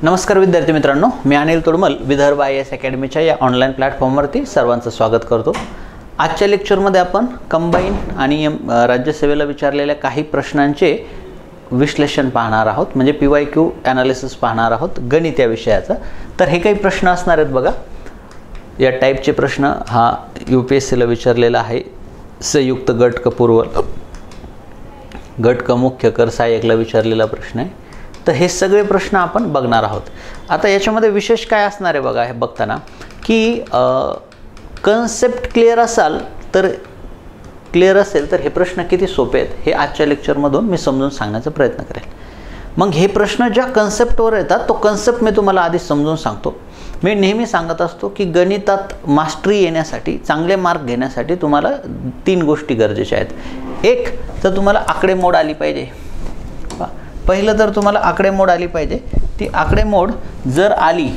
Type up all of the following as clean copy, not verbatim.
नमस्कार विद्यार्थी मित्रांनो, मी अनिल तोडमल विदर्भ IAS अकॅडमीच्या या ऑनलाईन प्लॅटफॉर्मवरती सर्वांचं स्वागत करतो। आजच्या लेक्चरमध्ये आपण कंबाईन आणि राज्यसेवेला विचारलेल्या काही प्रश्नांचे विश्लेषण पाहणार आहोत, म्हणजे PYQ ॲनालिसिस पाहणार आहोत गणित या विषयाचा। तर हे काही प्रश्न असणार आहेत बघा, या टाईपचे प्रश्न हा UPSCला विचारलेला आहे। संयुक्त गट क पूर्व गट क मुख्य कर सहाय्यकला विचारलेला प्रश्न आहे। तर हे सगळे प्रश्न आपण बघणार आहोत। आता याच्यामध्ये विशेष काय असणार आहे बघा, हे बघताना की कन्सेप्ट क्लिअर असेल तर हे प्रश्न किती सोपे आहेत हे आजच्या लेक्चरमधून मी समजून सांगण्याचा प्रयत्न करेल। मग हे प्रश्न ज्या कन्सेप्टवर येतात तो कन्सेप्ट मी तुम्हाला आधी समजून सांगतो। मी नेहमी सांगत असतो की गणितात मास्टरी येण्यासाठी, चांगले मार्क घेण्यासाठी तुम्हाला 3 गोष्टी गरजेच्या आहेत। एक तर तुम्हाला आकडेमोड आली पाहिजे। पहिलं तर तुम्हाला आकडेमोड आली पाहिजे। ती आकडेमोड जर आली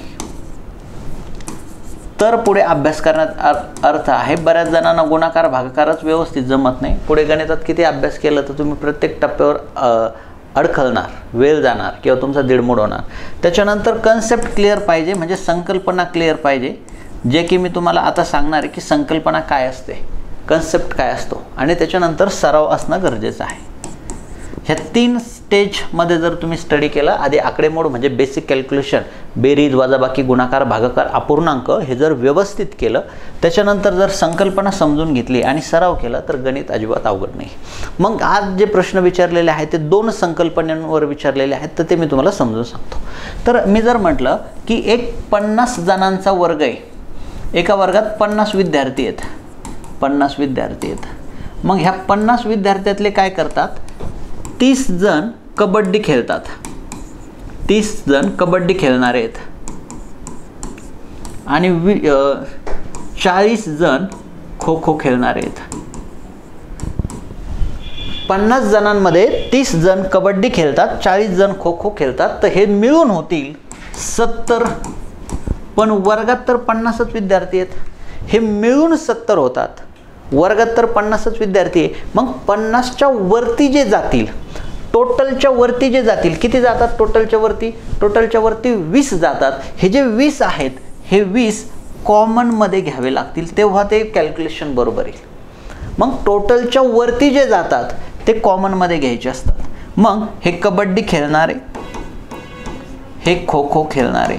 तर पुढे अभ्यास करण्यात अर्थ आहे। बऱ्याच जणांना गुणाकार भागाकारच व्यवस्थित जमत नाही। पुढे गणितात किती अभ्यास केला तर तुम्ही प्रत्येक टप्प्यावर अडखळणार, वेळ जाणार किंवा तुमचा दीडमोड होणार। त्याच्यानंतर कन्सेप्ट क्लिअर पाहिजे, म्हणजे संकल्पना क्लिअर पाहिजे, जे की मी तुम्हाला आता सांगणार आहे की संकल्पना काय असते, कन्सेप्ट काय असतो, आणि त्याच्यानंतर सराव असणं गरजेचं आहे। ह्या 3 स्टेजमध्ये जर तुम्ही स्टडी केला, आधी आकडेमोड म्हणजे बेसिक कॅल्क्युलेशन, बेरीज वजाबाकी गुणाकार भागाकार अपूर्णांक हे जर व्यवस्थित केलं, त्याच्यानंतर जर संकल्पना समजून घेतली आणि सराव केला तर गणित अजिबात अवघड नाही। मग आज जे प्रश्न विचारलेले आहेत ते 2 संकल्पनांवर विचारलेले आहेत, तर ते मी तुम्हाला समजून सांगतो। तर मी जर म्हटलं की एक 50 जणांचा वर्ग आहे, एका वर्गात 50 विद्यार्थी आहेत, 50 विद्यार्थी आहेत। मग ह्या 50 विद्यार्थ्यातले काय करतात, 30 जण कबड्डी खेळतात, 30 जण कबड्डी खेळणारे आहेत, आणि 40 जण खो खो खेळणारे आहेत। 50 जणांमध्ये 30 जण कबड्डी खेळतात, 40 जण खो खो खेळतात, तर हे मिळून होतील 70। पण वर्गात तर 50च विद्यार्थी आहेत, हे मिळून 70 होतात। वर्गात तर 50च विद्यार्थी आहे, मग 50च्या वरती जे जातील, टोटलच्या वरती जे जातील, किती जातात टोटलच्या वरती? टोटलच्या वरती 20 जातात। हे जे 20 आहेत हे 20 कॉमनमध्ये घ्यावे लागतील, तेव्हा ते कॅल्क्युलेशन बरोबर येईल। मग टोटलच्या वरती जे जातात ते कॉमनमध्ये घ्यायचे असतात। मग हे कबड्डी खेळणारे, हे खो खो खेळणारे,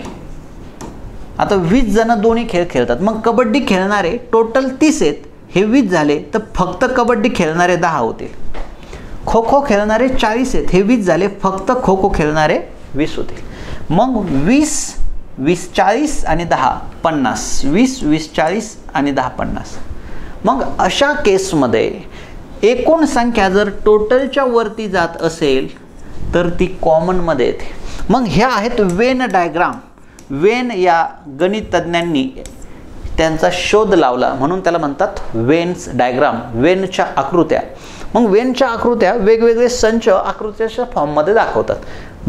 आता 20 जण दोन्ही खेळ खेळतात। मग कबड्डी खेळणारे टोटल 30 आहेत, हे 20 झाले तर फक्त कबड्डी खेळणारे 10 होतील। खो खो खेळणारे 40 आहेत, हे 20 झाले, फक्त खो खो खेळणारे 20 होतील। मग 20 20 40 आणि 10 50, 20 20 40 आणि 10 50। मग अशा केसमध्ये एकूण संख्या जर टोटलच्या वरती जात असेल तर ती कॉमनमध्ये येते। मग ह्या आहेत वेन डायग्राम। वेन या गणित तज्ञांनी त्यांचा शोध लावला, म्हणून त्याला म्हणतात वेन्स डायग्राम, वेनच्या आकृत्या। मग वेनच्या आकृत्या वेगवेगळे संच आकृत्याच्या फॉर्ममध्ये दाखवतात।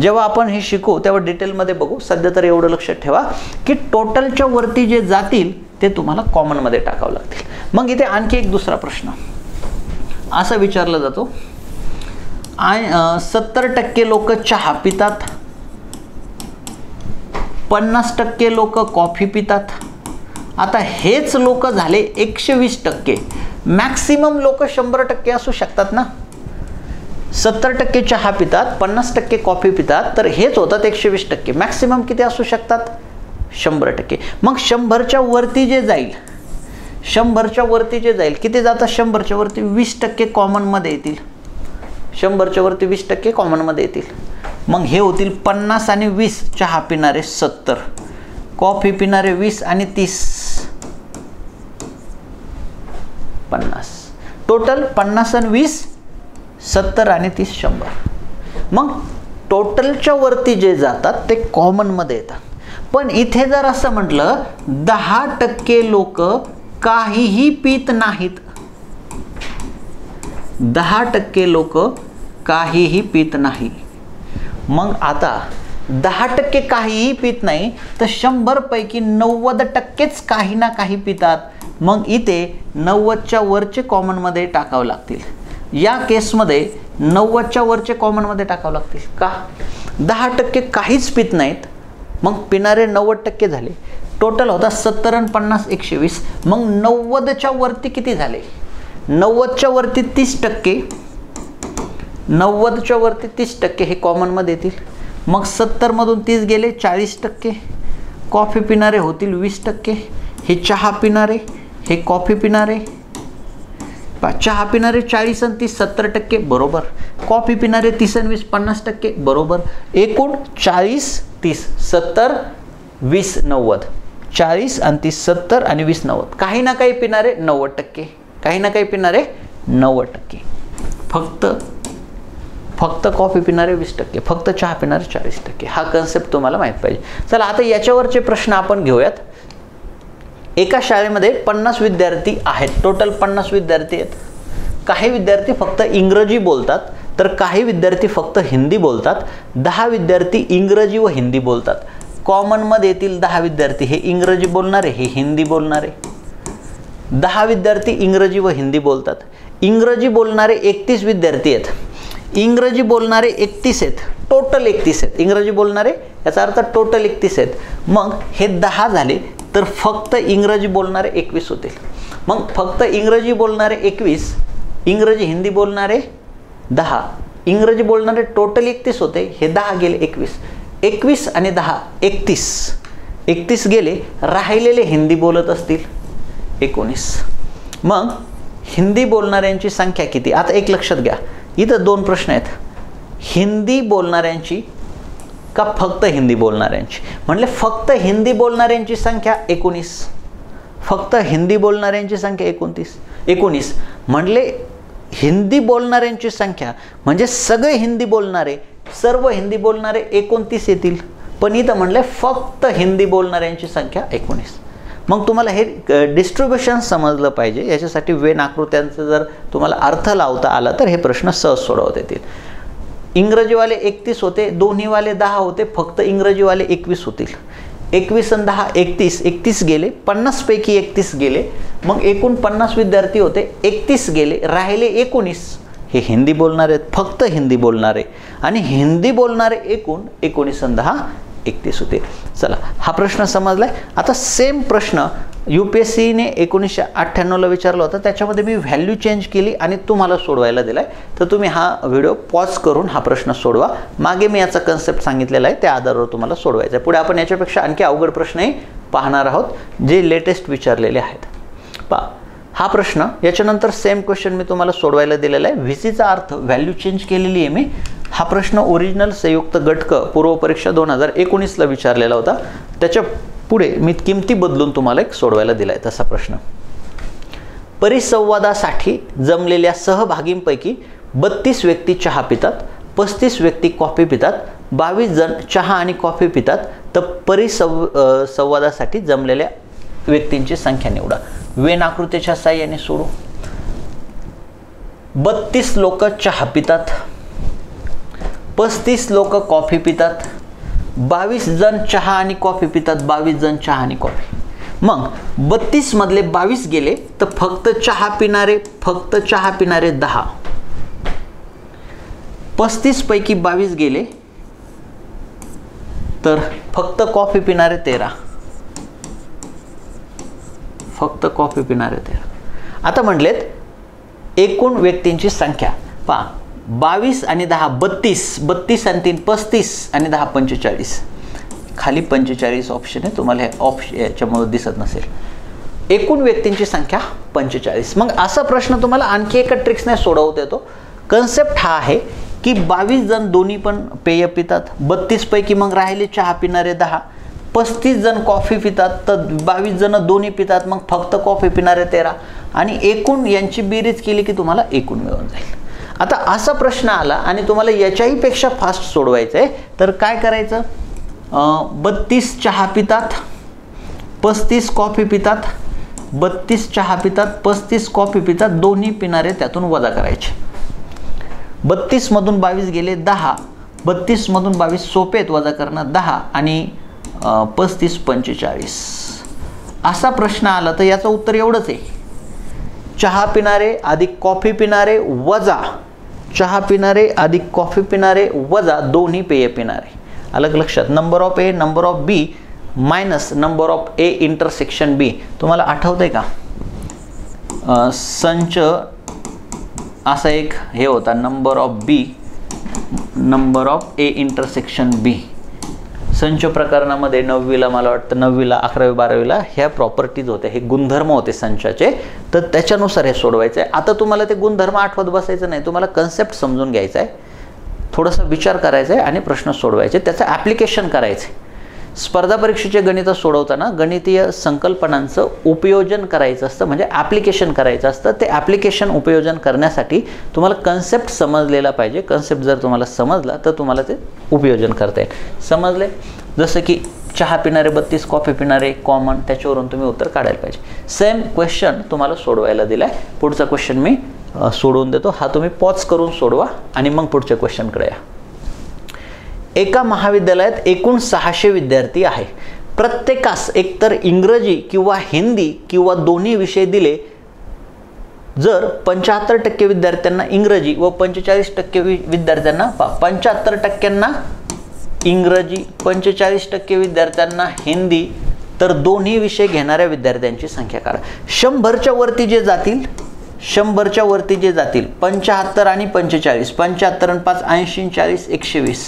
जेव्हा आपण हे शिकू तेव्हा डिटेलमध्ये बघू, सध्या तर एवढं लक्षात ठेवा की टोटलच्या वरती जे जातील ते तुम्हाला कॉमनमध्ये टाकावं लागतील। मग इथे आणखी एक दुसरा प्रश्न असा विचारला जातो, 70% लोक चहा पितात, 50% लोक कॉफी पितात। आता हेच लोक झाले 120%। मॅक्सिमम लोक 100% असू शकतात ना। 70% चहा पितात, 50% कॉफी पितात, तर हेच होतात 120%। मॅक्सिमम किती असू शकतात? 100%। मग 100च्या वरती जे जाईल, 100च्या वरती जे जाईल, किती जातात 100च्या वरती? 20% कॉमनमध्ये येतील। 100च्या वरती 20% कॉमनमध्ये येतील। मग हे होतील 50 आणि 20, चहा पिणारे 70, कॉफी पिणारे 20 आणि 30 50, टोटल 50 आणि 20 70 आणि 30 100। मग टोटलच्या वरती जे जातात ते कॉमनमध्ये येतात। पण इथे जर असं म्हटलं 10% लोक काहीही पित नाहीत, 10% लोक काहीही पित नाही। मग आता 10% काहीही पित नाही तर 100 पैकी 90%च काही ना काही पितात। मग इथे 90च्या वरचे कॉमनमध्ये टाकावं लागतील। या केसमध्ये 90च्या वरचे कॉमनमध्ये टाकावं लागतील का? 10% काहीच पित नाहीत मग पिणारे 90% झाले. टोटल होता 70 आणि 50 120. मग 90च्या वरती किती झाले? 90च्या वरती 30%. 90च्या वरती 30% हे कॉमनमध्ये येतील. मग 70मधून 30 गेले 40%. कॉफी पिणारे होतील 20%. हे चहा पिणारे, हे कॉफी पिणारे, चहा पिणारे 40 आणि 30 70% बरोबर. कॉफी पिणारे 30 आणि 20 50% बरोबर. एकूण 40 30 70 20 90. 40 आणि 30 70 आणि 20 90. काही ना काही पिणारे 90%. काही ना काही पिणारे 90%. फक्त कॉफी पिणारे 20%. फक्त चहा पिणारे 40%. हा कन्सेप्ट तुम्हाला माहीत पाहिजे. चला आता याच्यावरचे प्रश्न आपण घेऊयात. एका शाळेमध्ये 50 विद्यार्थी आहेत. टोटल 50 विद्यार्थी आहेत. काही विद्यार्थी फक्त इंग्रजी बोलतात, तर काही विद्यार्थी फक्त हिंदी बोलतात. 10 विद्यार्थी इंग्रजी व हिंदी बोलतात. कॉमनमध्ये येतील 10 विद्यार्थी हे इंग्रजी बोलणारे, हे हिंदी बोलणारे. 10 विद्यार्थी इंग्रजी व हिंदी बोलतात. इंग्रजी बोलणारे 31 विद्यार्थी आहेत. इंग्रजी बोलणारे 31 आहेत. टोटल 31 आहेत इंग्रजी बोलणारे, याचा अर्थ टोटल 31 आहेत. मग हे 10 झाले, तर फक्त इंग्रजी बोलणारे 21 होतील. मग फक्त इंग्रजी बोलणारे 21, इंग्रजी हिंदी बोलणारे 10, इंग्रजी बोलणारे टोटल 31 होते. हे 10 गेले 21. 21 आणि 10 31. 31 गेले. राहिलेले हिंदी बोलत असतील 19. मग हिंदी बोलणाऱ्यांची संख्या किती? आता एक लक्षात घ्या, इथं 2 प्रश्न आहेत. हिंदी बोलणाऱ्यांची का फक्त हिंदी बोलणाऱ्यांची? म्हणले फक्त हिंदी बोलणाऱ्यांची संख्या 19. फक्त हिंदी बोलणाऱ्यांची संख्या 19. म्हणले हिंदी बोलणाऱ्यांची संख्या म्हणजे सगळे हिंदी बोलणारे, सर्व हिंदी बोलणारे 29 येतील. पण इथं म्हणले फक्त हिंदी बोलणाऱ्यांची संख्या 19. मग तुम्हाला हे डिस्ट्रीब्युशन समजलं पाहिजे. याच्यासाठी वेन आकृत्यांचा जर तुम्हाला अर्थ लावता आला तर हे प्रश्न सहज सोडवता येतील. इंग्रजीवाले 31 होते, दोन्हीवाले 10 होते, फक्त इंग्रजीवाले 21 होतील. 21 आणि 10 31. 31 गेले. 50 पैकी 31 गेले. मग एकूण 50 विद्यार्थी होते, 31 गेले. राहिले 19. हे हिंदी बोलणारे, फक्त हिंदी बोलणारे. आणि हिंदी बोलणारे एकूण 19 आणि 10 31 होते. चला हा प्रश्न समजलाय. आता सेम प्रश्न UPSCने 1998ला विचारला होता. त्याच्यामध्ये मी व्हॅल्यू चेंज केली आणि तुम्हाला सोडवायला दिलाय. तर तुम्ही हा व्हिडिओ पॉज करून हा प्रश्न सोडवा. मागे मी याचा कन्सेप्ट सांगितलेला आहे, त्या आधारावर तुम्हाला सोडवायचा आहे. पुढे आपण याच्यापेक्षा आणखी अवघड प्रश्नही पाहणार आहोत, जे लेटेस्ट विचारलेले आहेत. पहा हा प्रश्न, याच्यानंतर सेम क्वेश्चन मी तुम्हाला सोडवायला दिलेला आहे. VCचा अर्थ व्हॅल्यू चेंज केलेली आहे मी. हा प्रश्न ओरिजिनल संयुक्त गटक पूर्व परीक्षा 2019ला विचारलेला होता. त्याच्या पुढे मी किमती बदलून तुम्हाला एक सोडवायला दिलाय तसा प्रश्न. परिसंवादासाठी जमलेल्या सहभागींपैकी 32 व्यक्ती चहा पितात, 35 व्यक्ती कॉफी पितात, 22 जण चहा आणि कॉफी पितात. तर संवादासाठी जमलेल्या व्यक्तींची संख्या निवडा. वेन आकृतीच्या साहाय्याने सोडू. 32 लोक चहा पितात, 35 लोक कॉफी पितात, 22 जण चहा आणि कॉफी पितात, 22 जण चहा आणि कॉफी. मग 32 मधले 22 गेले, तर फक्त चहा पिणारे 10. 35 पैकी 22 गेले, तर फक्त कॉफी पिणारे 13. फक्त कॉफी पिणारे 13. आता म्हटलेत एकूण व्यक्तींची संख्या. पहा 22 आणि 10 32. 32 आणि 3 35 आणि 10 45. खाली 45 ऑप्शन आहे, तुम्हाला हे ऑप्शन याच्यामुळे दिसत नसेल. एकूण व्यक्तींची संख्या 45. मग असा प्रश्न तुम्हाला आणखी एका ट्रिक्सने सोडवता येतो. कन्सेप्ट हा आहे की 22 जण दोन्ही पण पेय पितात, 32 पैकी मग राहिले चहा पिणारे 10. 35 जण कॉफी पितात, तर 22 जण दोन्ही पितात, मग फक्त कॉफी पिणारे 13. आणि एकूण यांची बेरीज केली की तुम्हाला एकूण मिळून जाईल. आता असा प्रश्न आला आणि तुम्हाला याच्याही पेक्षा फास्ट सोडवायचं आहे, तर काय करायचं? 32 चहा पितात, 35 कॉफी पितात, 32 चहा पितात, 35 कॉफी पितात, दोन्ही पिणारे त्यातून वजा करायचे. 32 मधून 22 गेले 10. 32 मधून 22 सोपे आहेत वजा करणं 10 आणि 35 45. असा प्रश्न आला तर याचं उत्तर एवढंच आहे. चहा पिणारे अधिक कॉफी पिणारे वजा चहा पिणारे अधिक कॉफी पिणारे वजा दोन्ही पेय पिणारे. अलग लक्षात. Number of A number of B minus number of A intersection B. तुम्हाला आठवतंय का संच असा एक हे होता number of B number of A intersection B. संच प्रकरणामध्ये 9वीला मला वाटतं 9वीला 11वी 12वीला ह्या प्रॉपर्टीज होत्या, हे गुणधर्म होते संचाचे. तर त्याच्यानुसार हे सोडवायचं आहे. आता तुम्हाला ते गुणधर्म आठवत बसायचं नाही, तुम्हाला कन्सेप्ट समजून घ्यायचा आहे, थोडासा विचार करायचा आहे आणि प्रश्न सोडवायचे, त्याचं ॲप्लिकेशन करायचं आहे. स्पर्धा परीक्षेचे गणित सोडवताना गणितीय संकल्पनांचं उपयोजन करायचं असतं, म्हणजे ॲप्लिकेशन करायचं असतं. ते ॲप्लिकेशन उपयोजन करण्यासाठी तुम्हाला कन्सेप्ट समजलेला पाहिजे. कन्सेप्ट जर तुम्हाला समजला तर तुम्हाला ते उपयोजन करता येईल. समजले? जसं की चहा पिणारे 32 कॉफी पिणारे कॉमन, त्याच्यावरून तुम्ही उत्तर काढायला पाहिजे. सेम क्वेश्चन तुम्हाला सोडवायला दिला आहे. पुढचा क्वेश्चन मी सोडवून देतो, हा तुम्ही पॉज करून सोडवा आणि मग पुढच्या क्वेश्चनकडे या. एका महाविद्यालयात एकूण 600 विद्यार्थी आहे. प्रत्येकास एकतर इंग्रजी किंवा हिंदी किंवा दोन्ही विषय दिले. जर 75% विद्यार्थ्यांना इंग्रजी व 45% विद्यार्थ्यांना 75% इंग्रजी 45% विद्यार्थ्यांना हिंदी तर दोन्ही विषय घेणाऱ्या विद्यार्थ्यांची संख्या काढा. 100च्या वरती जे जातील 100च्या वरती जे जातील 75 आणि 45, 75 आणि 5 80 40 120.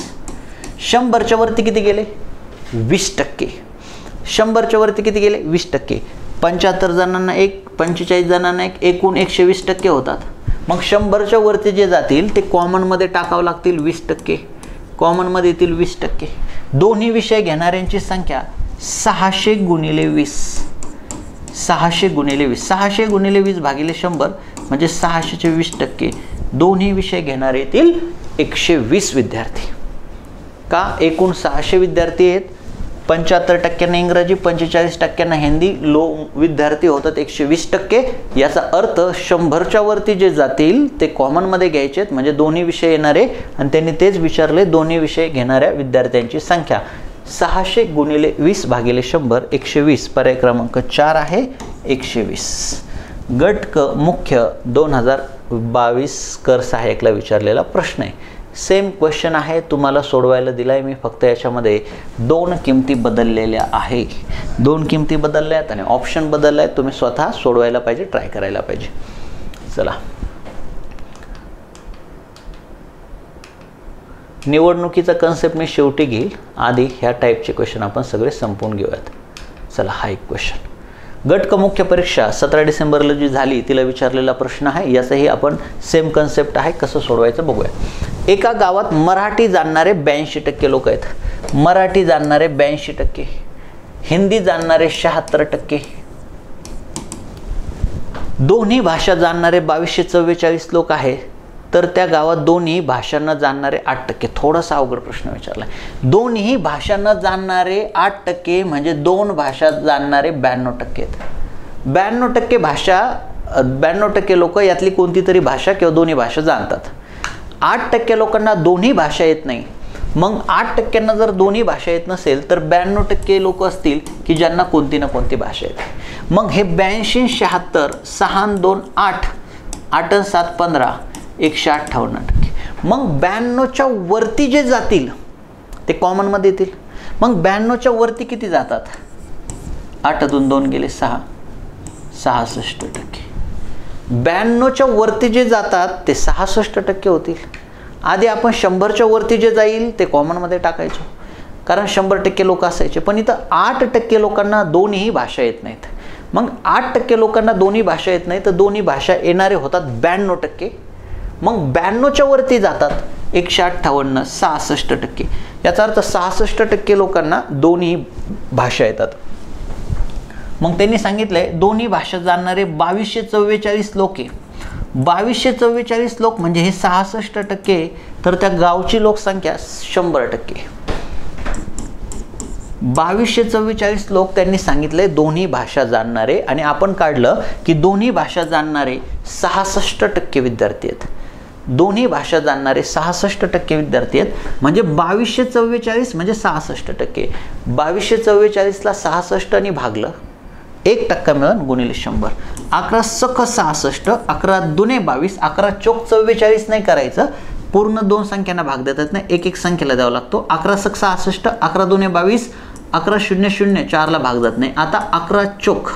100च्या वरती किती गेले? 20%. 100च्या वरती किती गेले? 20%. 75 जणांना 1, 45 जणांना 1, एकूण 120% होतात. मग 100च्या वरती जे जातील ते कॉमनमध्ये टाकावं लागतील 20%. कॉमनमध्ये येतील 20%. दोन्ही विषय घेणाऱ्यांची संख्या 600 गुणिले 20. 600 गुणिले 20. 600 गुणिले 20 भागिले 100 म्हणजे 600चे 20%. दोन्ही विषय घेणारे येतील 120 विद्यार्थी. का? एकूण 600 विद्यार्थी आहेत, 75% इंग्रजी 45% हिंदी, विद्यार्थी होतात 120%. याचा अर्थ 100च्या वरती जे जातील ते कॉमनमध्ये घ्यायचे आहेत, म्हणजे दोन्ही विषय येणारे. आणि त्यांनी तेच विचारले, दोन्ही विषय घेणाऱ्या विद्यार्थ्यांची संख्या 600 गुणिले 20 भागिले 100 120. पर्याय क्रमांक 4 आहे 120. गट क मुख्य 2022 कर सहाय्यकला विचारलेला प्रश्न आहे. सेम क्वेश्चन आहे, तुम्हाला सोडवायला दिला आहे मी. फक्त याच्यामध्ये 2 किमती बदललेल्या आहे. 2 किमती बदलल्या आहेत आणि ऑप्शन बदलले आहेत. तुम्ही स्वतः सोडवायला पाहिजे, ट्राय करायला पाहिजे. चला, निवडणुकीचा कन्सेप्ट मी शेवटी घेईल. आधी ह्या टाईपचे क्वेश्चन आपण सगळे संपवून घेऊयात. चला, हा एक क्वेश्चन. गट क मुख्य परीक्षा 17 डिसेंबरला जी झाली तिला विचारलेला प्रश्न आहे. याचाही आपण सेम कन्सेप्ट आहे, कसं सोडवायचं बघूया. एका गावात मराठी जाणणारे 82% लोक आहेत. मराठी जाणणारे 82%, हिंदी जाणणारे 76%, दोन्ही भाषा जाणणारे 2244 लोक आहेत. तर त्या गावात दोन्ही भाषांना जाणणारे 8%. थोडासा अवघड प्रश्न विचारला. दोन्ही भाषांना जाणणारे 8% म्हणजे 2 भाषा जाणणारे 92% आहेत. 92% भाषा 92% लोक यातली कोणती तरी भाषा किंवा दोन्ही भाषा जाणतात. 8% लोकांना दोन्ही भाषा येत नाही. मग 8%ना जर दोन्ही भाषा येत नसेल तर 92% लोक असतील की ज्यांना कोणती ना कोणती भाषा येते. मग हे 82 76 6 2 8 8 7 15 158%. मग 92च्या वरती जे जातील ते कॉमनमध्ये येतील. मग 92च्या वरती किती जातात? 8तून 2 गेले 6, 66%. 92च्या वरती जे जातात ते 66% होतील. आधी आपण 100च्या वरती जे जाईल ते कॉमनमध्ये टाकायचो, कारण 100% लोक असायचे. पण इथं 8% लोकांना दोन्ही भाषा येत नाहीत. मग 8% लोकांना दोन्ही भाषा येत नाही तर दोन्ही भाषा येणारे होतात 92%. मग 92च्या वरती जातात 158 66%. याचा अर्थ 66% लोकांना दोन्ही भाषा येतात. मग त्यांनी सांगितलंय दोन्ही भाषा जाणणारे 2244 लोक आहे. 2244 लोक म्हणजे हे 66%. तर त्या गावची लोकसंख्या 100%. 2244 लोक त्यांनी सांगितले दोन्ही भाषा जाणणारे. आणि आपण काढलं की दोन्ही भाषा जाणणारे 66% विद्यार्थी आहेत. दोन्ही भाषा जाणणारे 66% विद्यार्थी आहेत. म्हणजे 2244 म्हणजे 66%. 2244ला 66 आणि भागलं 1% मिळून गुणिले 100. 11 सख 66, 11 दुने 22, 11 चोक 44 नाही करायचं पूर्ण 2 संख्यांना भाग देतात नाही, एक एक संख्येला द्यावा लागतो. 11 × 66, 11 × 2 = 22, 11 × 0 = 0, 4ला भाग जात नाही. आता 11 चोक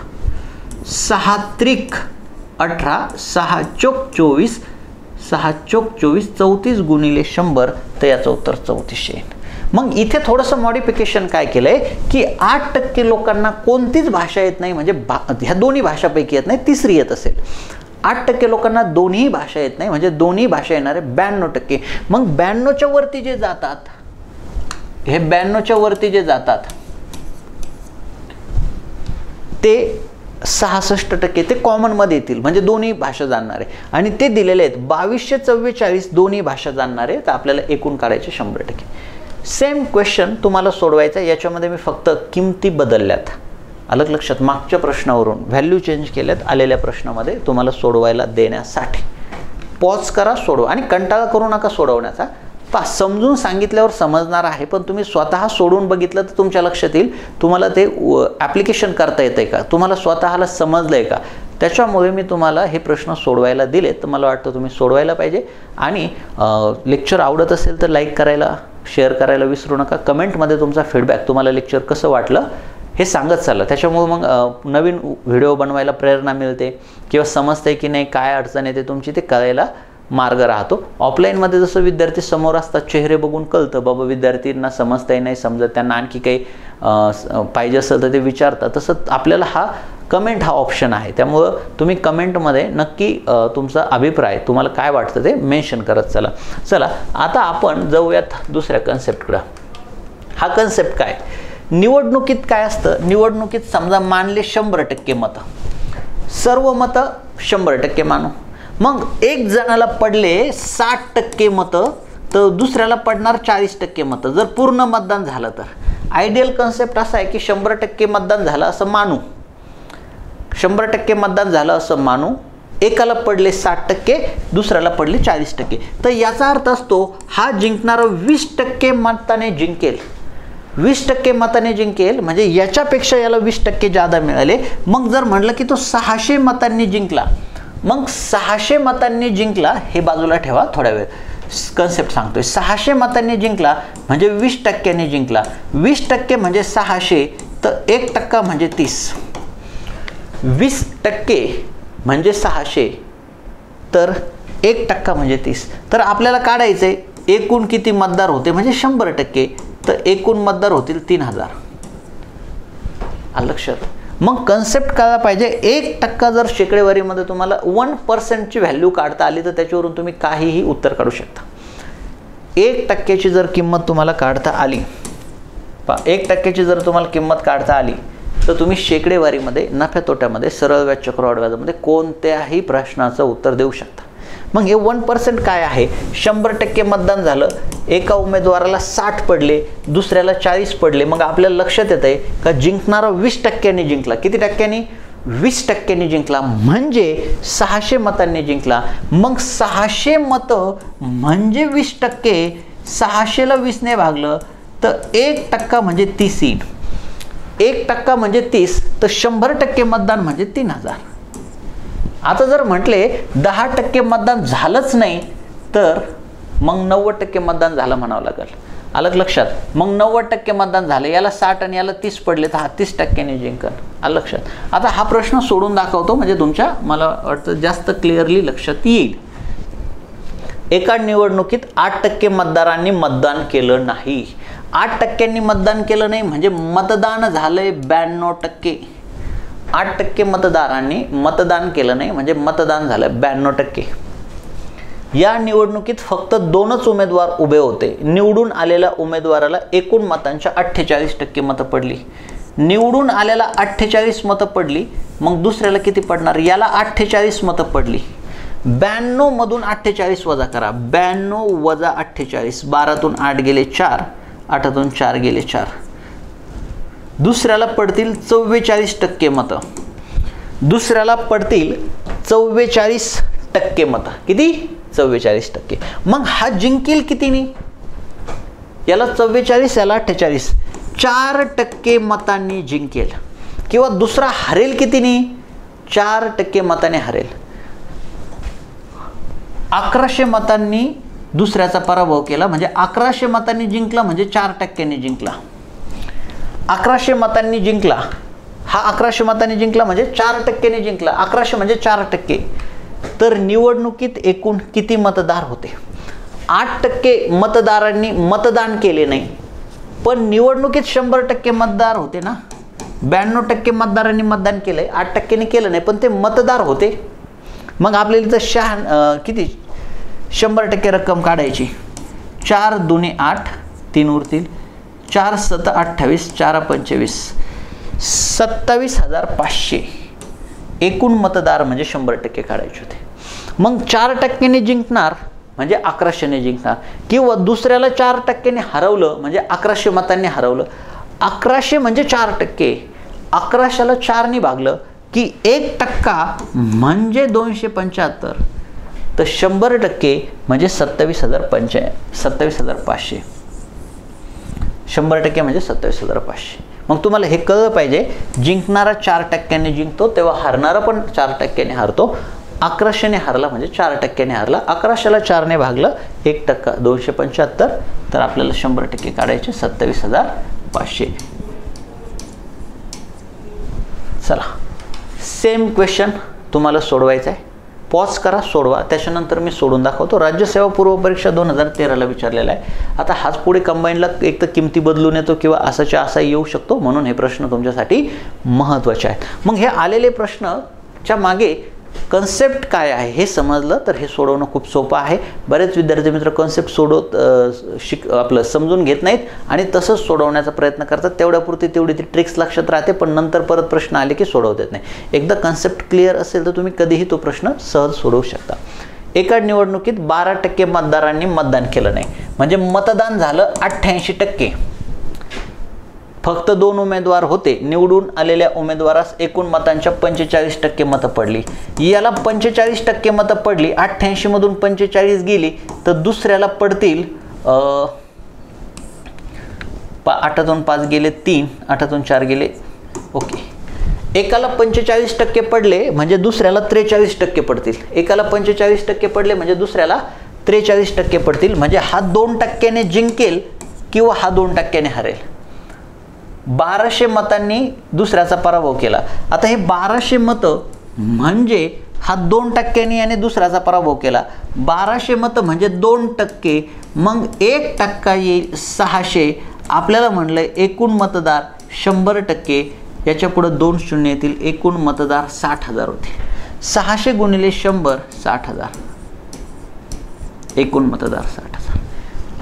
6 त्रिक 18, 6 चोक 24, 6 चोक 24, 34 × 100, तर याचं उत्तर 3400 येईल. मग इथे थोडंसं मॉडिफिकेशन काय केलंय की 8% लोकांना कोणतीच भाषा येत नाही, म्हणजे ह्या दोन्ही भाषापैकी येत नाही, तिसरी येत असेल. 8% लोकांना दोन्ही भाषा येत नाही, म्हणजे दोन्ही भाषा येणारे 92%. मग 92च्या वरती जे जातात, हे 92च्या वरती जे जातात ते 66% ते कॉमन मध्ये येतील, म्हणजे दोन्ही भाषा जाणणारे. आणि ते दिलेले आहेत 2244 दोन्ही भाषा जाणणारे, तर आपल्याला एकूण काढायचे 100%. सेम क्वेश्चन तुम्हाला सोडवायचा. याच्यामध्ये मी फक्त किमती बदलल्यात, अलग लक्षात, मागच्या प्रश्नावरून व्हॅल्यू चेंज केल्यात आलेल्या प्रश्नामध्ये तुम्हाला सोडवायला देण्यासाठी. पॉज करा, सोडवा, आणि कंटाळा करू नका सोडवण्याचा. समजून सांगितल्यावर समजणार आहे, पण तुम्ही स्वतः सोडून बघितलं तर तुमच्या लक्षात येईल तुम्हाला ते ॲप्लिकेशन करता येतंय का, तुम्हाला स्वतःला समजलंय का. त्याच्यामुळे मी तुम्हाला हे प्रश्न सोडवायला दिले, तर मला वाटतं तुम्ही सोडवायला पाहिजे. आणि लेक्चर आवडत असेल तर लाईक करायला, शेअर करायला विसरू नका. कमेंटमध्ये तुमचा फीडबॅक, तुम्हाला लेक्चर कसं वाटलं हे सांगत चाललं. त्याच्यामुळे मग नवीन व्हिडिओ बनवायला प्रेरणा मिळते, किंवा समजते की नाही काय अडचण येते तुमची ते कळायला मार्ग राहतो. ऑफलाईनमध्ये जसं विद्यार्थी समोर असतात, चेहरे बघून कळतं बाबा विद्यार्थ्यांना समजतंय नाही समजत, त्यांना आणखी काही पाहिजे असेल तर ते विचारतात. तसं आपल्याला हा कमेंट हा ऑप्शन आहे, त्यामुळं तुम्ही कमेंटमध्ये नक्की तुमचा अभिप्राय, तुम्हाला काय वाटतं ते मेन्शन करत चला. चला आता आपण जाऊयात दुसऱ्या कन्सेप्टकडं. हा कन्सेप्ट काय, निवडणुकीत काय असतं, निवडणुकीत समजा मानले 100% मतं, सर्व मतं 100% मानू. मग एक जणाला पडले 60% मतं, तर दुसऱ्याला पडणार 40% मतं, जर पूर्ण मतदान झालं तर. आयडियल कन्सेप्ट असा आहे की 100% मतदान झालं असं मानू, 100% मतदान झालं असं मानू, एकाला पडले 60%, दुसऱ्याला पडले 40%. तर याचा अर्थ असतो हा जिंकणारा 20% मताने जिंकेल, 20% मताने जिंकेल, म्हणजे याच्यापेक्षा याला 20% जादा मिळाले. मग जर म्हटलं की तो 600 मतांनी जिंकला, मग 600 मतांनी जिंकला, हे बाजूला ठेवा, थोड्या वेळ कन्सेप्ट सांगतोय. 600 मतांनी जिंकला म्हणजे 20% जिंकला. 20% म्हणजे 600, तर 1% म्हणजे 30. 20% म्हणजे 600, तर 1% म्हणजे 30. तर आपल्याला काढायचंय एकूण किती मतदार होते, म्हणजे 100%, तर एकूण मतदार होतील 3000. लक्षात. मग कन्सेप्ट कळला पाहिजे. 1% जर शेकडेवारीमध्ये तुम्हाला 1%ची व्हॅल्यू काढता आली तर त्याच्यावरून तुम्ही काहीही उत्तर काढू शकता. 1%ची जर किंमत तुम्हाला काढता आली, 1%ची जर तुम्हाला किंमत काढता आली, तर तुम्ही शेकडेवारीमध्ये, नफ्या तोट्यामध्ये, सरळ व्याज, चक्रवाढ व्याजामध्ये कोणत्याही प्रश्नाचं उत्तर देऊ शकता. मग हे 1% काय आहे, 100% मतदान झालं, एका उमेदवाराला 60 पडले, दुसऱ्याला 40 पडले. मग आपल्याला लक्षात येत आहे का जिंकणारा 20% जिंकला. किती टक्क्यांनी, 20% जिंकला, म्हणजे 600 मतांनी जिंकला. मग 600 मतं म्हणजे 20%, 600ला 20ने भागलं तर 1% म्हणजे 30 येईल. 1% म्हणजे 30, तर 100% मतदान म्हणजे 3000. आता जर म्हटले 10% मतदान झालंच नाही, तर मग 90% मतदान झालं म्हणावं लागेल. अलग लक्षात. मग 90% मतदान झालं, याला 60 आणि याला 30 पडले, तर हा 30% जिंकल. अलग लक्षात. आता हा प्रश्न सोडून दाखवतो, म्हणजे तुमच्या, मला वाटतं जास्त क्लिअरली लक्षात येईल. एका निवडणुकीत 8% मतदारांनी मतदान केलं नाही. 8% मतदान केलं नाही म्हणजे मतदान झालंय 92%. 8% मतदारांनी मतदान केलं नाही म्हणजे मतदान झालं 92%. या निवडणुकीत फक्त 2च उमेदवार उभे होते. निवडून आलेल्या उमेदवाराला एकूण मतांच्या 48% मतं पडली. निवडून आलेला 48 मतं पडली, मग दुसऱ्याला किती पडणार, याला 48 मतं पडली. 92 मधून 48 वजा करा, 92 वजा 48, 12तून 8 गेले 4, 8तून 4 गेले 4. दुसऱ्याला पडतील 44% मतं, दुसऱ्याला पडतील 44% मतं. किती, 44%. मग हा जिंकेल कितीनी, याला 44, याला 48, 4% मतांनी जिंकेल. किंवा दुसरा हरेल कितीनी, 4% मताने हरेल. 1100 मतांनी दुसऱ्याचा पराभव केला, म्हणजे 1100 मतांनी जिंकला, म्हणजे 4% जिंकला. 1100 मतांनी जिंकला, हा 1100 मतांनी जिंकला म्हणजे 4% जिंकला. 1100 म्हणजे 4%. तर निवडणुकीत एकूण किती मतदार होते? 8% मतदारांनी मतदान केले नाही, पण निवडणुकीत 100% मतदार होते ना. 92% मतदारांनी मतदान केलंय, 8%नी केलं नाही, पण ते मतदार होते. मग आपल्याला इथं किती 100% रक्कम काढायची. 4 दुणे 8, 3 उरतील, 4 7 28, 4 25, 27,500 एकूण मतदार म्हणजे 100% काढायचे होते. मग 4%ने जिंकणार म्हणजे 1100ने जिंकणार, किंवा दुसऱ्याला 4%ने हरवलं म्हणजे 1100 मतांनी हरवलं. 1100 म्हणजे 4%, 1100ला 4ने भागलं की 1% म्हणजे 275, तर 100% म्हणजे 27,500. 100% म्हणजे 27,500. मग तुम्हाला हे कळलं पाहिजे, जिंकणारा 4%ने जिंकतो तेव्हा हरणारा पण 4%ने हरतो. 1100ने हरला म्हणजे 4%ने हरला. 1100ला 4ने भागलं 1%, 275, तर आपल्याला 100% काढायचे 27,500. चला, सेम क्वेश्चन तुम्हाला सोडवायचा आहे. पॉज करा, सोडवा, त्याच्यानंतर मी सोडून दाखवतो. राज्यसेवा पूर्व परीक्षा 2013ला विचारलेला आहे. आता हाच पुढे कंबाईनला एक तर किमती बदलून येतो किंवा असाच्या असा येऊ शकतो, म्हणून हे प्रश्न तुमच्यासाठी महत्त्वाचे आहेत. मग हे आलेले प्रश्नच्या मागे कन्सेप्ट काय आहे हे समजलं तर हे सोडवणं खूप सोपं आहे. बरेच विद्यार्थी मित्र कन्सेप्ट आपलं समजून घेत नाहीत आणि तसंच सोडवण्याचा प्रयत्न करतात. तेवढ्यापुरती तेवढी ती ट्रिक्स लक्षात राहते, पण नंतर परत प्रश्न आले की सोडवत येत नाही. एकदा कन्सेप्ट क्लिअर असेल तर तुम्ही कधीही तो प्रश्न सहज सोडवू शकता. एका निवडणुकीत 12% मतदारांनी मतदान केलं नाही, म्हणजे मतदान झालं 88%. फक्त 2 उमेदवार होते. निवडून आलेल्या उमेदवारास एकूण मतांच्या 45% मतं पडली. याला 45% मतं पडली, 88 मधून 45 गेली, तर दुसऱ्याला पडतील 8तून 5 गेले 3, 8तून 4 गेले, ओके. एकाला 45% पडले म्हणजे दुसऱ्याला 43% पडतील. एकाला 45% पडले म्हणजे दुसऱ्याला 43% पडतील. म्हणजे हा 2%ने जिंकेल किंवा हा 2%ने हरेल. 1200 मतांनी दुसऱ्याचा पराभव केला. आता हे 1200 मतं म्हणजे हा 2%नी याने दुसऱ्याचा पराभव केला. 1200 मतं म्हणजे 2%, मग 1% येईल 600. आपल्याला म्हणलंय एकूण मतदार 100%, याच्या पुढे 2 शून्य येतील, एकूण मतदार 60,000 होते. 600 गुणिले 100 60,000, एकूण मतदार 60,000.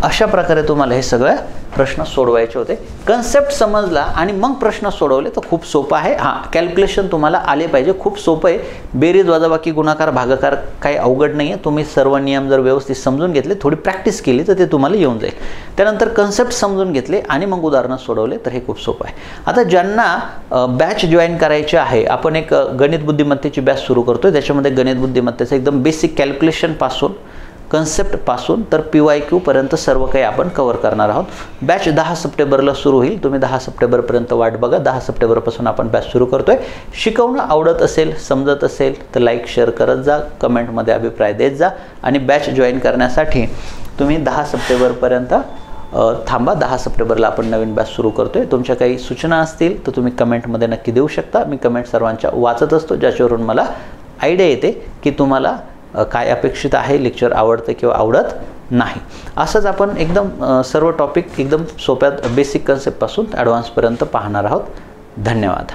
अशा प्रकारे तुम्हाला हे सगळे प्रश्न सोडवायचे होते. कन्सेप्ट समजला आणि मग प्रश्न सोडवले तर खूप सोपं आहे. कॅल्क्युलेशन तुम्हाला आले पाहिजे, खूप सोपं आहे. बेरीज वजाबाकी गुणाकार भागाकार काही अवघड नाही आहे. तुम्ही सर्व नियम जर व्यवस्थित समजून घेतले, थोडी प्रॅक्टिस केली तर ते तुम्हाला येऊन जाईल. त्यानंतर कन्सेप्ट समजून घेतले आणि मग उदाहरणं सोडवले तर हे खूप सोपं आहे. आता ज्यांना बॅच जॉईन करायचे आहे, आपण एक गणित बुद्धिमत्तेची बॅच सुरू करतोय. त्याच्यामध्ये गणित बुद्धिमत्तेचं एकदम बेसिक कॅल्क्युलेशन पासून, कन्सेप्ट पासून तर PYQ पर्यंत सर्व काही आपण कव्हर करणार आहोत. बॅच 10 सप्टेंबरला सुरू होईल. तुम्ही 10 सप्टेंबरपर्यंत वाट बघा. 10 सप्टेंबरपासून आपण बॅच सुरू करतोय. शिकवणं आवडत असेल, समजत असेल तर लाईक शेअर करत जा, कमेंटमध्ये अभिप्राय देत जा. आणि बॅच जॉईन करण्यासाठी तुम्ही 10 सप्टेंबरपर्यंत थांबा. 10 सप्टेंबरला आपण नवीन बॅच सुरू करतोय. तुमच्या काही सूचना असतील तर तुम्ही कमेंटमध्ये नक्की देऊ शकता. मी कमेंट सर्वांच्या वाचत असतो, ज्याच्यावरून मला आयडिया येते की तुम्हाला काय अपेक्षित आहे, लेक्चर आवडतं किंवा आवडत नाही. असंच आपण एकदम सर्व टॉपिक एकदम सोप्या बेसिक कन्सेप्टपासून ॲडव्हान्सपर्यंत पाहणार आहोत. धन्यवाद.